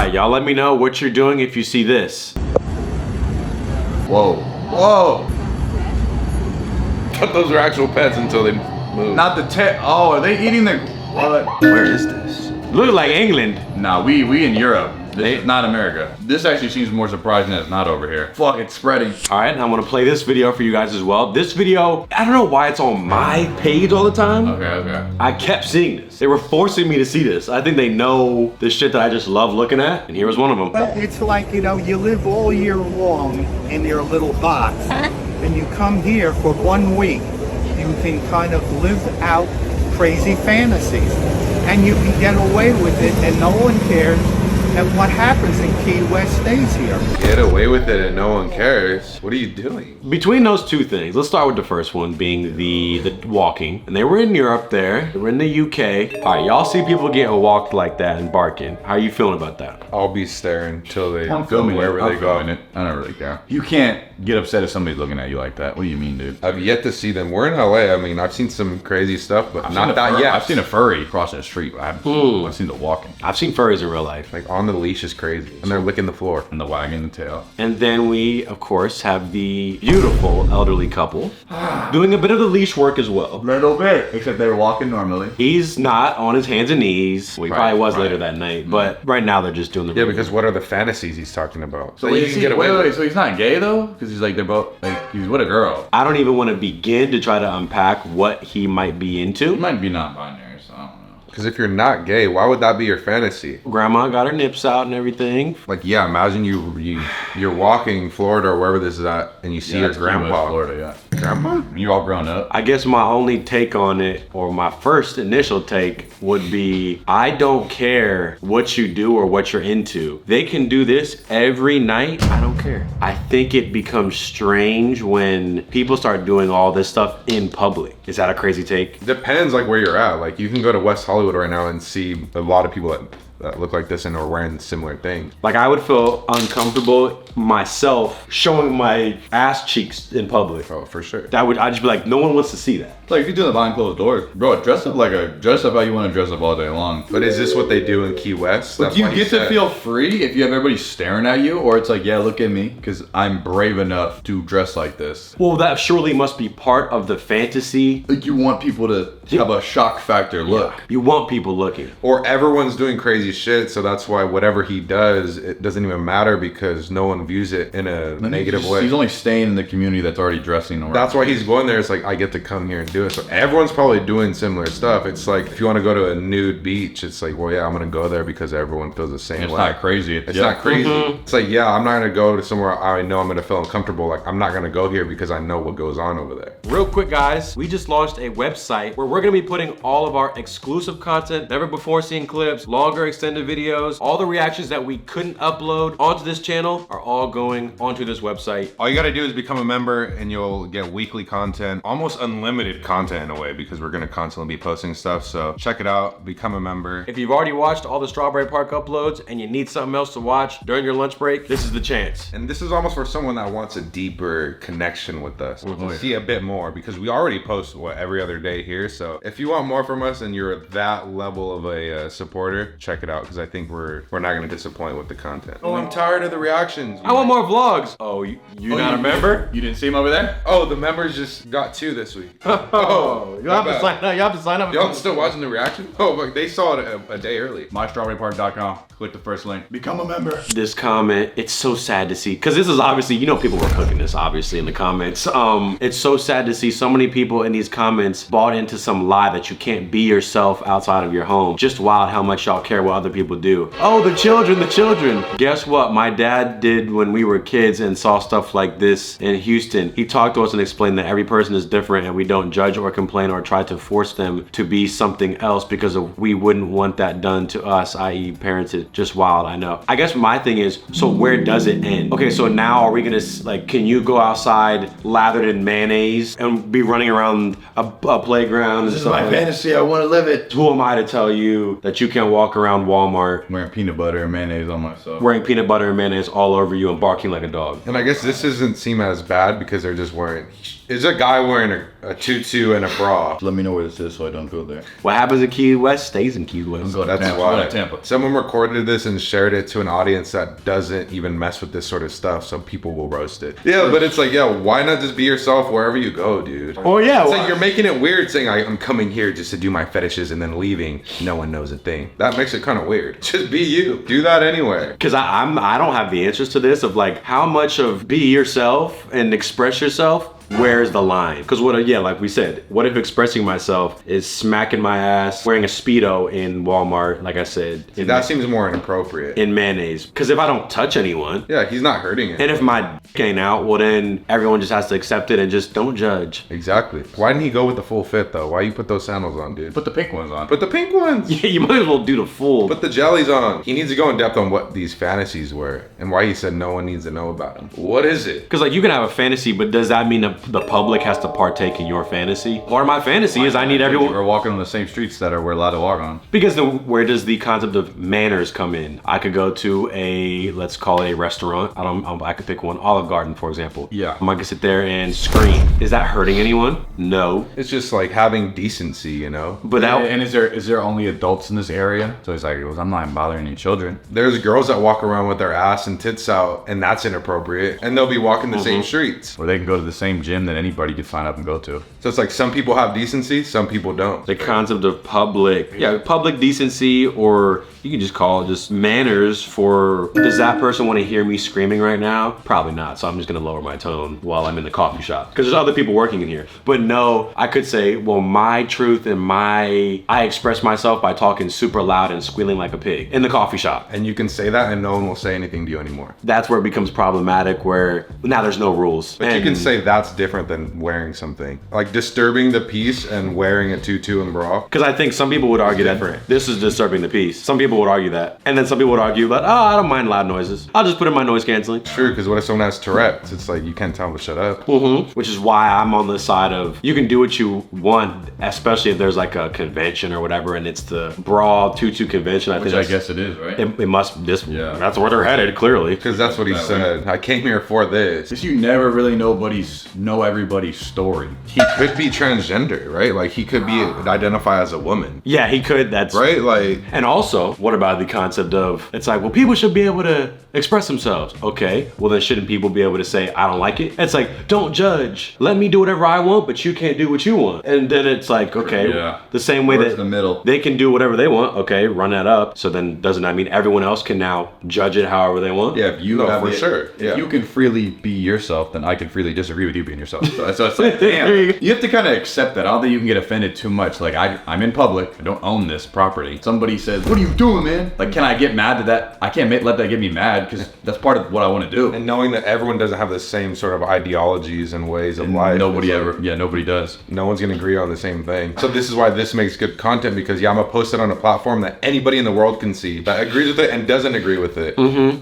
right, y'all let me know what you're doing if you see this. Whoa. Whoa. But those are actual pets until they move. Not the oh, are they eating the what? Where is this? Look like England. Nah, we in Europe. This is not America. This actually seems more surprising that it's not over here. Fuck, it's spreading. All right, I'm gonna play this video for you guys as well. This video, I don't know why it's on my page all the time. Okay. I kept seeing this. They were forcing me to see this. I think they know the shit that I just love looking at, and here was one of them. Well, it's like, you know, you live all year long in your little box, and you come here for 1 week. You can kind of live out crazy fantasies, and you can get away with it, and no one cares. And what happens in Key West stays here. Get away with it and no one cares. What are you doing? Between those two things, let's start with the first one being the walking. And they were in Europe there, they were in the UK. All right, y'all see people getting walked like that and barking. How are you feeling about that? I'll be staring till they I'm go filming wherever it. they go. It. I don't really care. You can't get upset if somebody's looking at you like that. What do you mean, dude? I've yet to see them. We're in LA. I mean, I've seen some crazy stuff, but not that yet. I've seen a furry crossing the street. I've seen the walking. I've seen furries in real life. Like on the leash is crazy. And they're licking the floor. And the wagging the tail. And then we, of course, have the beautiful elderly couple doing a bit of the leash work as well. Little bit. Except they were walking normally. He's not on his hands and knees. Well, he probably was later that night, Mm-hmm. but right now they're just doing the Yeah, because what are the fantasies he's talking about? So wait, so he's not gay though? Because he's like, they're both, like, he's with a girl. I don't even want to begin to try to unpack what he might be into. He might be non-binary, so I don't know. Because if you're not gay, why would that be your fantasy? Grandma got her nips out and everything. Like, yeah, imagine you're walking Florida or wherever this is at, and you see your grandpa. Florida, yeah. Grandma? You all grown up. I guess my only take on it, or my first initial take, would be I don't care what you do or what you're into. They can do this every night. I don't care. I think it becomes strange when people start doing all this stuff in public. Is that a crazy take? Depends like where you're at. Like you can go to West Hollywood right now and see a lot of people that look like this and are wearing similar things. Like I would feel uncomfortable myself showing my ass cheeks in public. Oh, for sure. I'd just be like, no one wants to see that. Like if you do the behind closed doors, bro, dress up how you want to dress up all day long. But is this what they do in Key West? But do you get to feel free if you have everybody staring at you, or it's like, yeah, look at me, because I'm brave enough to dress like this. Well, that surely must be part of the fantasy. Like you want people to have a shock factor look. Yeah. You want people looking. Or everyone's doing crazy shit, so that's why whatever he does, it doesn't even matter because no one views it in a negative way. He's only staying in the community that's already dressing around. That's why he's going there. It's like, I get to come here and do it. So everyone's probably doing similar stuff. It's like, if you want to go to a nude beach, it's like, well, yeah, I'm going to go there because everyone feels the same way. It's not crazy. It's not crazy. It's like, yeah, I'm not going to go to somewhere I know I'm going to feel uncomfortable. Like, I'm not going to go here because I know what goes on over there. Real quick, guys, we just launched a website where we're going to be putting all of our exclusive content, never before seen clips, longer extended videos, all the reactions that we couldn't upload onto this channel are all going onto this website. All you got to do is become a member and you'll get weekly content, almost unlimited content in a way, because we're going to constantly be posting stuff. So check it out, become a member. If you've already watched all the Strawberry Park uploads and you need something else to watch during your lunch break, this is the chance. And this is almost for someone that wants a deeper connection with us. We'll see a bit more because we already post every other day here. So if you want more from us and you're that level of a supporter, check it out because I think we're not going to disappoint with the content. Oh, I'm tired of the reactions. I want more vlogs. Oh, you not a member? You didn't see him over there? Oh, the members just got 2 this week. Oh, you have to sign up. You have to sign up. Y'all still watching the reaction? Oh, but they saw it a day early. MyStrawberryPark.com. Click the first link. Become a member. This comment, it's so sad to see, because this is obviously, you know, people were cooking this obviously in the comments. It's so sad to see so many people in these comments bought into some lie that you can't be yourself outside of your home. Just wild how much y'all care what other people do. Oh, the children, the children. Guess what my dad did when we were kids and saw stuff like this in Houston? He talked to us and explained that every person is different and we don't judge or complain or try to force them to be something else because we wouldn't want that done to us, i.e. parented. Just wild, I know. I guess my thing is, so where does it end? Okay, so now are we gonna, like, can you go outside lathered in mayonnaise and be running around a playground? This is my fantasy, I wanna live it. Who am I to tell you that you can't walk around Walmart wearing peanut butter and mayonnaise on myself? Wearing peanut butter and mayonnaise all over you and barking like a dog. And I guess this doesn't seem as bad because they're just wearing, is a guy wearing a tutu tutu and a bra. Let me know where this is so I don't go there. What happens in Key West stays in Key West. Go to That's Tampa. why. Go to Tampa. Someone recorded this and shared it to an audience that doesn't even mess with this sort of stuff, so people will roast it. Yeah, but it's like, yeah, why not just be yourself wherever you go, dude? Oh yeah, It's well, like you're making it weird saying I'm coming here just to do my fetishes and then leaving. No one knows a thing. That makes it kind of weird. Just be you. Do that anyway. because I don't have the answers to this of like how much of be yourself and express yourself. Where's the line? Because like we said, what if expressing myself is smacking my ass, wearing a Speedo in Walmart, like I said. That seems more inappropriate. in mayonnaise. Because if I don't touch anyone, Yeah, he's not hurting it. and if my dick ain't out, well then everyone just has to accept it and just don't judge. Exactly. Why didn't he go with the full fit though? Why you put those sandals on, dude? Put the pink ones on. Put the pink ones. Yeah, you might as well do the full. Put the jellies on. He needs to go in depth on what these fantasies were and why he said no one needs to know about them. What is it? Because like you can have a fantasy, but does that mean the public has to partake in your fantasy? Part of my fantasy is I need everyone. We're walking on the same streets that we're allowed to walk on. Because where does the concept of manners come in? I could go to let's call it a restaurant. I could pick one, Olive Garden, for example. Yeah. I might sit there and scream. Is that hurting anyone? No. It's just like having decency, you know? But that, And is there only adults in this area? So he's like, well, I'm not bothering any children. There's girls that walk around with their ass and tits out, and that's inappropriate. And they'll be walking the same streets. Or they can go to the same gym that anybody could sign up and go to. So it's like some people have decency, some people don't. the concept of public decency, or you can just call it just manners for, does that person want to hear me screaming right now? Probably not. So I'm just going to lower my tone while I'm in the coffee shop because there's other people working in here. But no, I could say, well, my truth and I express myself by talking super loud and squealing like a pig in the coffee shop. And you can say that and no one will say anything to you anymore. That's where it becomes problematic, where now there's no rules. But you can say that's different than wearing something. Like disturbing the peace and wearing a tutu and bra. because I think some people would argue that this is disturbing the peace. Some people would argue that. And then some people would argue that, I don't mind loud noises. I'll just put in my noise canceling. True, because what if someone has Tourette's? It's like you can't tell them to shut up. Which is why I'm on the side of you can do what you want, especially if there's like a convention or whatever, and it's the bra tutu convention. I Which think I guess it is, right? it must. Yeah. That's where they're headed, clearly. Because that's what he said. I came here for this. Because you never really know everybody's story. He could be transgender, right? Like he could be identify as a woman, Yeah, he could. That's right? Like And also, what about the concept of it's like, well, people should be able to express themselves. Okay, well then shouldn't people be able to say I don't like it? It's like, don't judge. Let me do whatever I want, but you can't do what you want. And then it's like, okay, Yeah. the same way Where's that the middle? they can do whatever they want. Okay, run that up. So then doesn't that mean everyone else can now judge it however they want? Yeah, if you No, have for it- sure, If yeah. you can freely be yourself, then I can freely disagree with you being yourself. So it's like, There damn. you go. You have to kind of accept that. I don't think you can get offended too much. Like I'm in public. I don't own this property. Somebody says, "What are you doing, man?" Like, can I get mad at that? I can't let that get me mad because that's part of what I want to do. and knowing that everyone doesn't have the same sort of ideologies and ways of life. Nobody it's like, ever. Yeah, nobody does. No one's gonna agree on the same thing. So this is why this makes good content, because I'm gonna post it on a platform that anybody in the world can see that agrees with it and doesn't agree with it.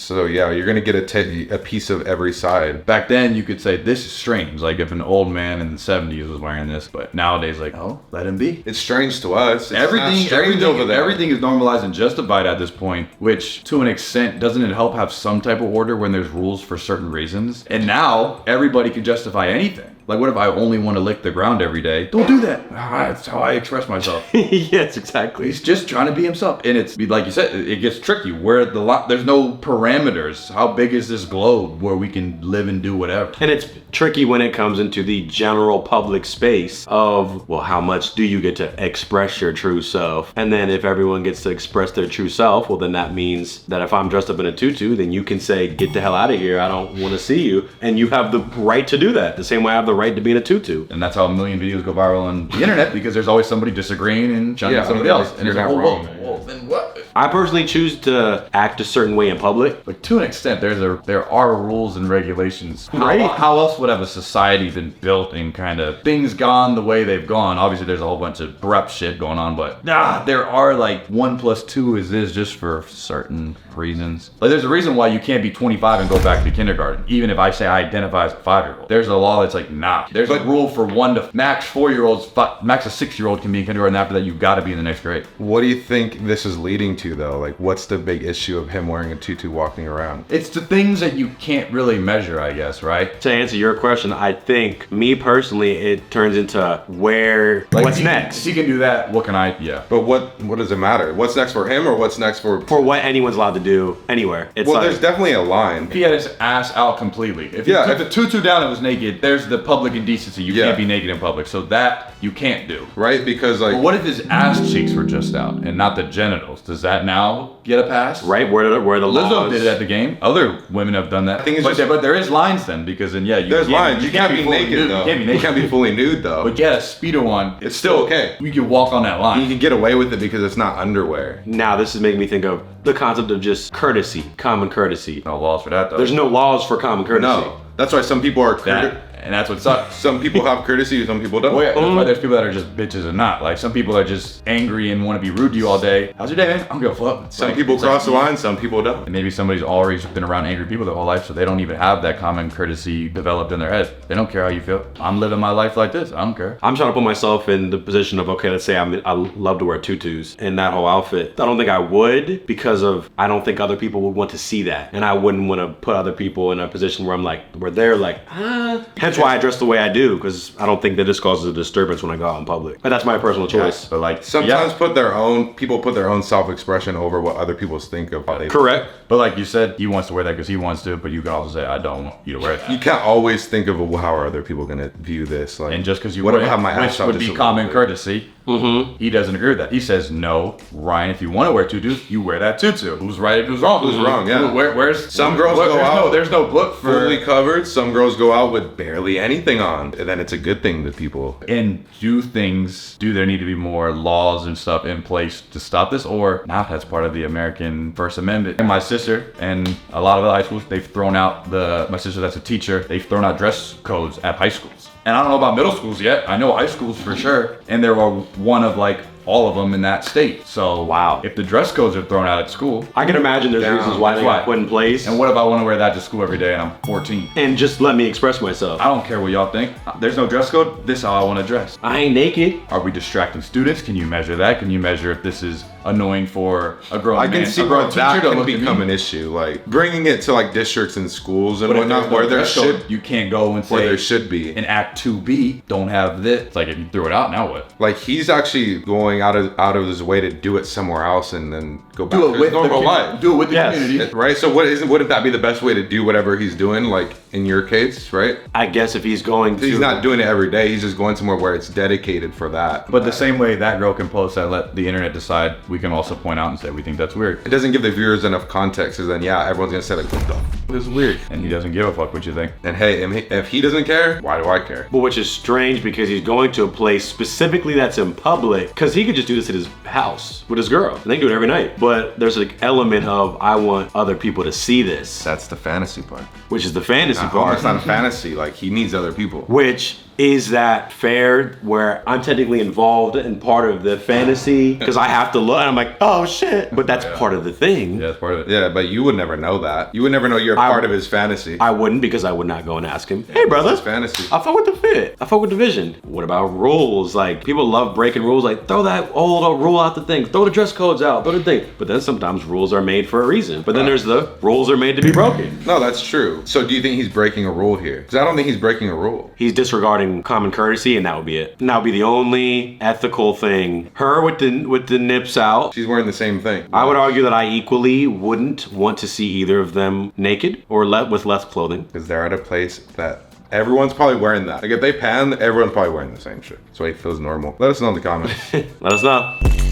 So yeah, you're gonna get a piece of every side. Back then, you could say this is strange. Like if an old man in the 70s was wearing this, but nowadays, like, oh, let him be. It's strange to us. It's not Everything strange over there. Everything is normalized and justified at this point, which to an extent doesn't it help have some type of order when there's rules for certain reasons? And now everybody can justify anything. Like, what if I only want to lick the ground every day? Don't do that. That's how I express myself. Yes, exactly. He's just trying to be himself, and it's like you said, it gets tricky. Where there's no parameters. How big is this globe where we can live and do whatever? And it's tricky when it comes into the general public space of, well, how much do you get to express your true self? And then if everyone gets to express their true self, well, then that means that if I'm dressed up in a tutu, then you can say, get the hell out of here. I don't want to see you. And you have the right to do that. The same way I have the right to be in a tutu. And that's how a million videos go viral on the internet, because there's always somebody disagreeing and shunning Yeah, somebody else. And you're it's like, not whoa, wrong. whoa, then what? I personally choose to act a certain way in public. But to an extent, there are rules and regulations. Right. How else would have a society been built and kind of things gone the way they've gone? Obviously, there's a whole bunch of corrupt shit going on, but there are like 1 + 2 is this just for certain reasons. Like there's a reason why you can't be 25 and go back to kindergarten, even if I say I identify as a 5-year-old. There's a law that's like, nah. There's a rule for 1 to max 4-year-olds, max a 6-year-old can be in kindergarten. After that, you've got to be in the next grade. What do you think this is leading tutu though? Like, what's the big issue of him wearing a tutu walking around? It's the things that you can't really measure, I guess, right? To answer your question, I think, me personally, it turns into what's next? If he can do that, what can I? Yeah. But what does it matter? What's next for him or what's next for what anyone's allowed to do anywhere. It's well, like, there's definitely a line. If he had his ass out completely, if he took the tutu down and was naked, there's the public indecency. You can't be naked in public, so that you can't do. Right? Because like, but what if his ass cheeks were just out and not the genitals? Does that now get a pass? right where the Lizzo laws did it at the game. Other women have done that. I think it's but there is lines then, because then there's lines. You can't be fully naked nude. though. You can't be naked. You can't be fully nude though. But yeah, a Speedo on. It's still okay. You can walk on that line. You can get away with it because it's not underwear. Now this is making me think of the concept of just courtesy, common courtesy. No laws for that though. There's no laws for common courtesy. No, that's why some people are and that's what sucks. some people have courtesy, some people don't. Oh yeah, that's why there's people that are just bitches and not. Like some people are just angry and want to be rude to you all day. How's your day, man? I don't give a fuck. Some Like, people it's cross like, the line, some people don't. And maybe somebody's always been around angry people their whole life, so they don't even have that common courtesy developed in their head. They don't care how you feel. I'm living my life like this. I don't care. I'm trying to put myself in the position of, okay, let's say I love to wear tutus and that whole outfit. I don't think I would, because I don't think other people would want to see that. And I wouldn't want to put other people in a position where they're like, Hence why I dress the way I do, because I don't think that this causes a disturbance when I go out in public. But that's my personal choice. But like Sometimes people put their own self-expression over what other people think of how they. Correct. But like you said, he wants to wear that because he wants to, but you can also say, I don't want you to wear that. You can't always think of how are other people gonna view this. Like, And just because you what wear if I it, have my ass which out would just be a little common bit? courtesy, he doesn't agree with that. He says, no, Ryan, if you want to wear tutus, you wear that tutu. Who's right and who's wrong? Who's wrong, yeah. Where's Some girls go out there's no book for fully covered. Some girls go out with barely anything on, and then it's a good thing that people. And do there need to be more laws and stuff in place to stop this, or not? That's part of the American First Amendment. And my sister and a lot of the high schools, they've thrown out my sister that's a teacher, they've thrown out dress codes at high schools. And I don't know about middle schools yet. I know high schools for sure. And there are one of like all of them in that state. So Wow. if the dress codes are thrown out at school, I can imagine there's reasons why they got put in place. and what if I want to wear that to school every day and I'm 14? And just let me express myself. I don't care what y'all think. There's no dress code. This is how I want to dress. I ain't naked. Are we distracting students? Can you measure that? Can you measure if this is annoying for a grown I man? can see a grown where that teacher to can look at become me? an issue, like bringing it to like districts and schools and But if whatnot, there's no where there dress code, should you can't go and where say there should be. in Act 2B, don't have this. It's like if you threw it out, now what? Like he's actually going out of his way to do it somewhere else and then go back Do to it his with the normal life. do it with the Yes. community. Right? So wouldn't that be the best way to do whatever he's doing, like in your case, right? I guess if he's going to. He's not doing it every day, he's just going somewhere where it's dedicated for that. But the same way that girl can post that, let the internet decide, we can also point out and say we think that's weird. It doesn't give the viewers enough context, because then yeah, everyone's gonna say like, what the f this is weird. And he doesn't give a fuck what you think. And hey, if he doesn't care, why do I care? But which is strange because he's going to a place specifically that's in public, because he could just do this at his house with his girl and they can do it every night. But there's an element of, I want other people to see this, That's the fantasy part. which is the fantasy Oh, part. it's not a fantasy. Like he needs other people. Which is that fair, where I'm technically involved in part of the fantasy because I have to look and I'm like, oh shit, but that's part of the thing. Yeah, that's part of it. Yeah, but you would never know that. You would never know you're part of his fantasy. I wouldn't, because I would not go and ask him, hey brother, His fantasy. I fuck with the fit, I fuck with the vision. What about rules? Like people love breaking rules, like throw that old rule out the thing, throw the dress codes out, throw the thing. But then sometimes rules are made for a reason. But then there's the rules are made to be broken. No, that's true. So do you think he's breaking a rule here? Because I don't think he's breaking a rule. He's disregarding common courtesy, and that would be it. And that would be the only ethical thing. Her with the nips out. She's wearing the same thing. I would argue that I equally wouldn't want to see either of them naked or with less clothing. Because they're at a place that everyone's probably wearing that. Like if they pan, everyone's probably wearing the same shit. So it feels normal. Let us know in the comments. Let us know.